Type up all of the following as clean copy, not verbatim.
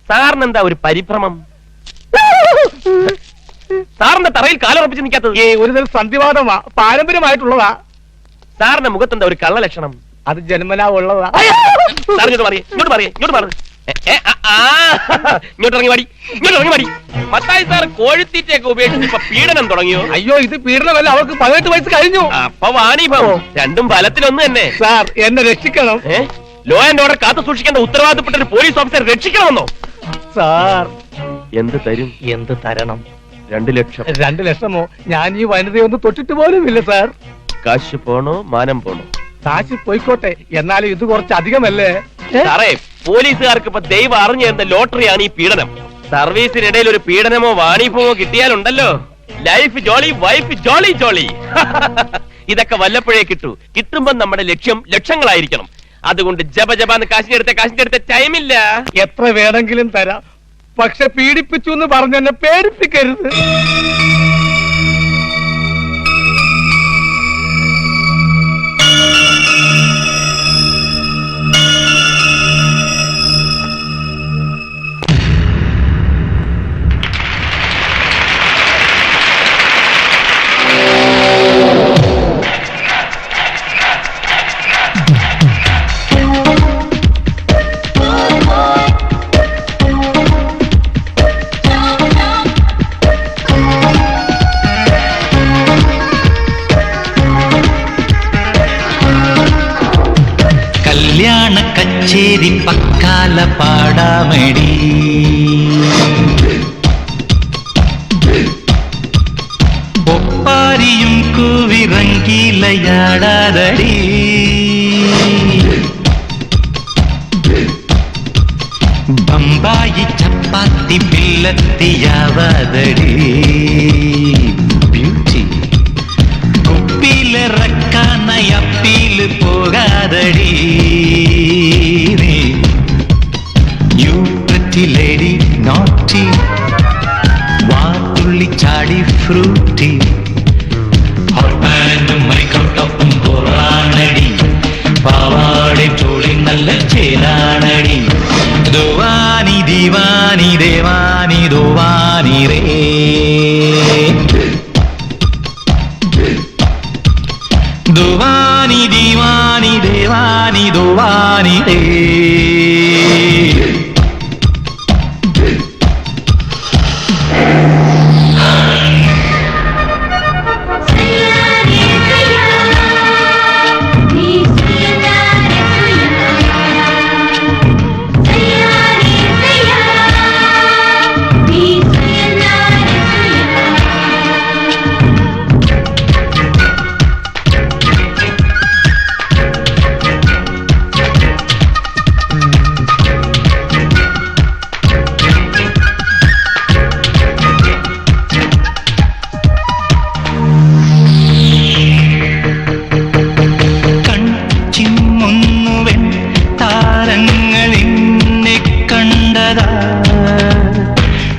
സാറിന് എന്താ ഒരു പരിഭ്രമം? സാറിന്റെ തറയിൽ കാലുറപ്പിച്ച് നിൽക്കാത്തത് ഒരു തരം സന്ധിവാദമാ, പാരമ്പര്യമായിട്ടുള്ളതാ. സാറിന്റെ മുഖത്തെന്താ ഒരു കള്ള ലക്ഷണം? അത് ജന്മനാ ഉള്ളതാ. സാർ ഇങ്ങോട്ട് ഇറങ്ങി മാടി. മത്തായി സാർ കോഴിത്തീറ്റയൊക്കെ ഉപയോഗിച്ച് ഇപ്പൊ പീഡനം തുടങ്ങിയോ? അയ്യോ, ഇത് പീഡനമല്ല, അവർക്ക് 18 വയസ്സ് കഴിഞ്ഞു. അപ്പൊ വാണിഭവം രണ്ടും ഫലത്തിലൊന്നും തന്നെ. സാർ, എന്നെ രക്ഷിക്കണം. ലോ ആൻഡ് ഓർഡർ കാത്തു സൂക്ഷിക്കേണ്ട ഉത്തരവാദിത്തപ്പെട്ട ഒരു പോലീസ് ഓഫീസർ രക്ഷിക്കണമെന്നോ? സാർ, എന്ത് തരും? എന്ത് തരണം? 2 ലക്ഷം. 2 ലക്ഷമോ? ഞാൻ ഈ വനിതയൊന്നും തൊട്ടിട്ട് പോലുമില്ല സാർ. കാശ് പോണോ മാനം പോണോ? കാശ് പോയിക്കോട്ടെ, എന്നാലും ഇത് കുറച്ച് അധികമല്ലേ സാറേ? പോലീസുകാർക്ക് ഇപ്പൊ ദൈവം അറിഞ്ഞു തരുന്ന ലോട്ടറിയാണ് ഈ പീഡനം. സർവീസിനിടയിൽ ഒരു പീഡനമോ വാണിഭമോ കിട്ടിയാലുണ്ടല്ലോ, ലൈഫ് ജോളി, വൈഫ് ജോളി ജോളി. ഇതൊക്കെ വല്ലപ്പോഴേ കിട്ടുമ്പോ നമ്മുടെ ലക്ഷ്യം ലക്ഷങ്ങളായിരിക്കണം. അതുകൊണ്ട് ജപജപാന്ന് കാശിന്റെ അടുത്ത ടൈമില്ല. എത്ര വേണമെങ്കിലും തരാം, പക്ഷെ പീഡിപ്പിച്ചു എന്ന് പറഞ്ഞെന്നെ പേടിപ്പിക്കരുത്. കച്ചേരി പക്കാല പാടാമടി, ഒപ്പാരിയും കൂവിറങ്കിലയാടാതടി, ബമ്പായി ചപ്പാത്തി പിള്ളത്തിയാവാതടി, ബ്യൂട്ടി കുപ്പിലിറക്കാനായി അപ്പീല് പോകാതടി, you pretty lady naughty, വാത്തുള്ളി ചാടി ഫ്രൂട്ടി, hot man മൈക്കോട്ടൊപ്പം പോറാണടി, പാവാടി ചോടി നല്ല ചേലാണടി, ദോവാനി ദീവാനി ദേവാനി ദോവാനി രേ, ദോവാനി ദീവാനി ദേവാനി ദോവാനി രേ.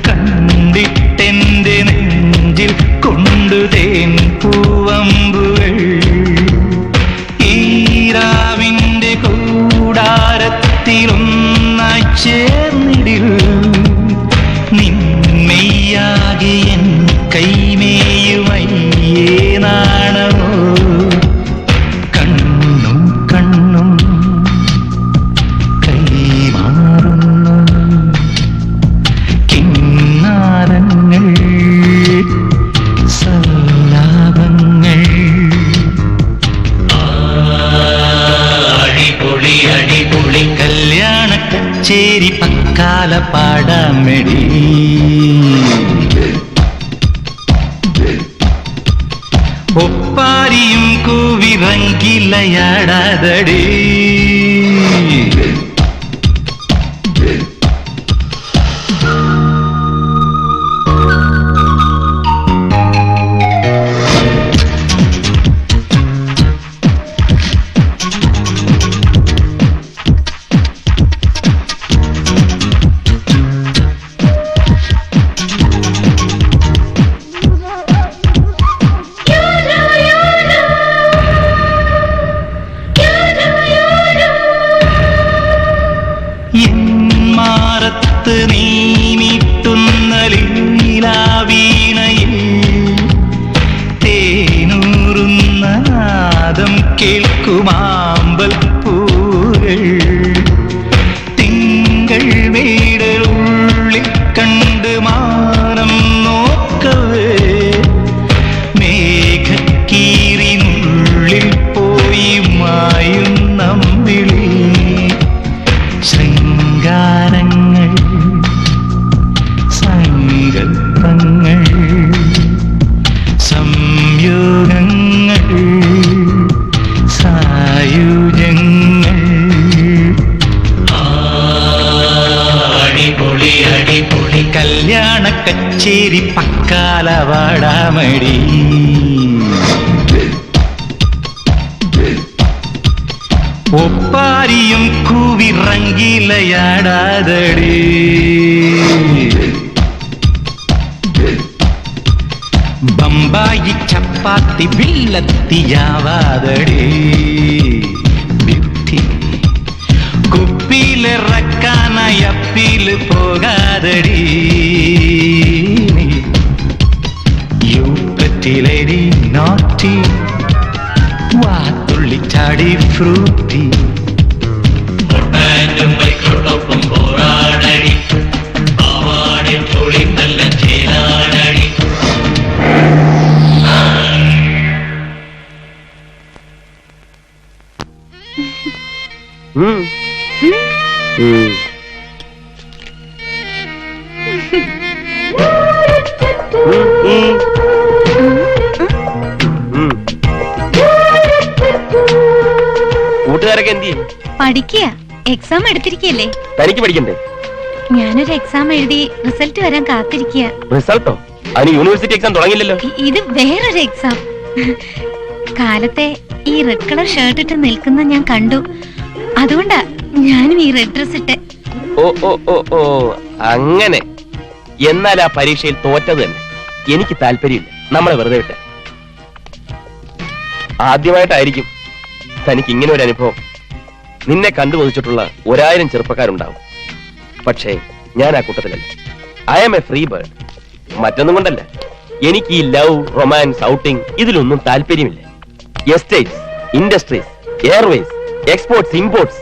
കണ്ടിട്ടെന്റെ നെഞ്ചിൽ കൊണ്ടുതേൻ പൂവമ്പുകൾ, ഈരാവിന്റെ കൂടാരത്തിലൊന്നായി ചേർന്നിടിൽ, നിന്മയാകെ എൻ കൈമേയുമയ്യേ നാണമോ, കണ്ണും കണ്ണും കൈമാറുന്നു, കിന്നാരങ്ങൾ സല്ലാപങ്ങൾ, അടിപൊളി അടിപൊളി കല്യാണ കച്ചേരി പക്കാല പാടാമടി, ഒപ്പാരിയും കൂവിറങ്കിലയാടാതടി, കാലത്ത് നീ മീട്ടുന്ന ലീലാവീണയിൽ തേനൂറുന്ന നാദം കേൾക്കുമാമ്പൽ പൂകൾ തിങ്കൾ വീടുള്ളിൽ കണ്ട് മാനം നോക്കവേ മേഘക്കീറിനുള്ളിൽ പോയി മായും നമ്മിളി ശൃംഗാരങ്ങൾ സങ്കൽപ്പങ്ങൾ സംയോഗങ്ങൾ സായുജ്യങ്ങൾ അടിപൊളി അടിപൊളി കല്യാണ കച്ചേരി പക്കാല വാടാമടി ഒപ്പാരിയും കൂവിറങ്ങിലയാടാതടി ബമ്പായി ചപ്പാത്തി വില്ലത്തിയാവാതടി ബ്യൂട്ടി കുപ്പിയിലിറക്കാനായി അപ്പീല് പോകാതടി യു പ്രറ്റിലേരി നോട്ടി വാത്തുള്ളിച്ചാടി ഫ്രൂട്ടി മൈക്രോട്ടൊപ്പം പോരാടടി പാവാടിൽ തൊളി നല്ല ചേരാടടി കൂട്ടുകാരൊക്കെ എന്ത് ചെയ്യും? പഠിക്കുക. എക്സാം എടുത്തിരിക്കല്ലേ? തനിക്ക് പഠിക്കണ്ടേ? ഞാനൊരു എക്സാം എഴുതി റിസൾട്ട് വരാൻ കാത്തിരിക്കുക. റിസൾട്ടോ? അതിന് യൂണിവേഴ്സിറ്റി എക്സാം തുടങ്ങിയില്ലല്ലോ. ഇത് വേറൊരു എക്സാം. കാലത്തെ ഈ റെഡ് കളർ ഷർട്ട് ഇട്ട് നിൽക്കുന്ന ഞാൻ കണ്ടു. അതുകൊണ്ടാ ഞാനും ഈ റെഡ് ഡ്രസ് ഇട്ട്. ഓ ഓ ഓ ഓ അങ്ങനെ. എന്നാൽ ആ പരീക്ഷയിൽ തോറ്റത് തന്നെ. എനിക്ക് താല്പര്യമില്ല. നമ്മളെ വെറുതെ വിട്ട്. ആദ്യമായിട്ടായിരിക്കും തനിക്ക് ഇങ്ങനെ ഒരു അനുഭവം. നിന്നെ കണ്ടുവദിച്ചിട്ടുള്ള 1000 ചെറുപ്പക്കാരുണ്ടാവും. പക്ഷേ ഞാൻ ആ കൂട്ടത്തിലല്ല. I am a free bird. മറ്റൊന്നും കൊണ്ടല്ല, എനിക്ക് ഈ ലവ്, റൊമാൻസ്, ഔട്ടിംഗ് ഇതിലൊന്നും താല്പര്യമില്ല. Estates, industries, airways, exports, imports,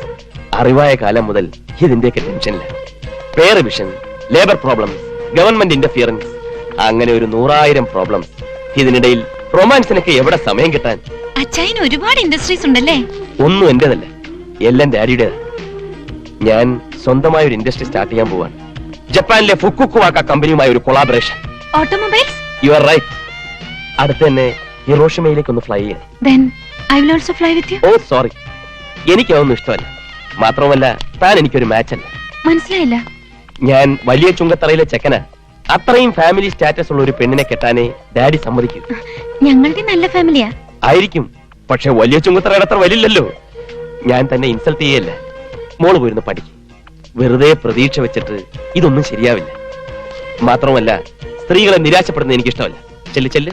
അറിവായ കാലം മുതൽ ഇതിന്റെയൊക്കെ ടെൻഷനില്ല. Pay revision, labour problems, government interference, അങ്ങനെ ഒരു 100,000 പ്രോബ്ലംസ്. ഇതിനിടയിൽ റൊമാൻസിനൊക്കെ എവിടെ സമയം കിട്ടാൻ? അച്ചായന് ഒരുപാട് ഇൻഡസ്ട്രീസ് ഉണ്ടല്ലേ? ഒന്നും എന്റേതല്ല, എല്ലാം ഡാഡിയുടേതാ. ഞാൻ സ്വന്തമായ ഒരു ഇൻഡസ്ട്രി സ്റ്റാർട്ട് ചെയ്യാൻ പോവാണ്. ജപ്പാനിലെ ഫുക്കുക്കുവാക്ക കമ്പനിയുമായി ഒരു collaboration. Automobiles? You are right. അടുത്ത് തന്നെ ഹിറോഷിമയിലേക്ക് ഒന്ന് ഫ്ലൈ ചെയ്യാം. Then I will also fly with you. Oh sorry, എനിക്കതൊന്നും ഇഷ്ടമല്ല. മാത്രമല്ല താൻ എനിക്കൊരു മാച്ച് അല്ല. മനസ്സിലായില്ല. ഞാൻ വലിയ ചുങ്കത്തറയിലെ ചെക്കന്. അത്രയും ഫാമിലി സ്റ്റാറ്റസ് ഉള്ള ഒരു പെണ്ണിനെ കെട്ടാനേ ഡാഡി സമ്മതിക്കൂ. ഞങ്ങളുടെ നല്ല ഫാമിലിയാ. ആയിരിക്കും, പക്ഷെ വലിയ ചുങ്കത്തറയുടെ അത്ര വലില്ലല്ലോ. ഞാൻ തന്നെ ഇൻസൾട്ട് ചെയ്യല്ല. മോള് പോയിരുന്ന് പഠിക്കും. വെറുതെ പ്രതീക്ഷ വെച്ചിട്ട് ഇതൊന്നും ശരിയാവില്ല. മാത്രമല്ല സ്ത്രീകളെ നിരാശപ്പെടുന്നത് എനിക്കിഷ്ടമല്ല. ചെല്ല് ചെല്ല്.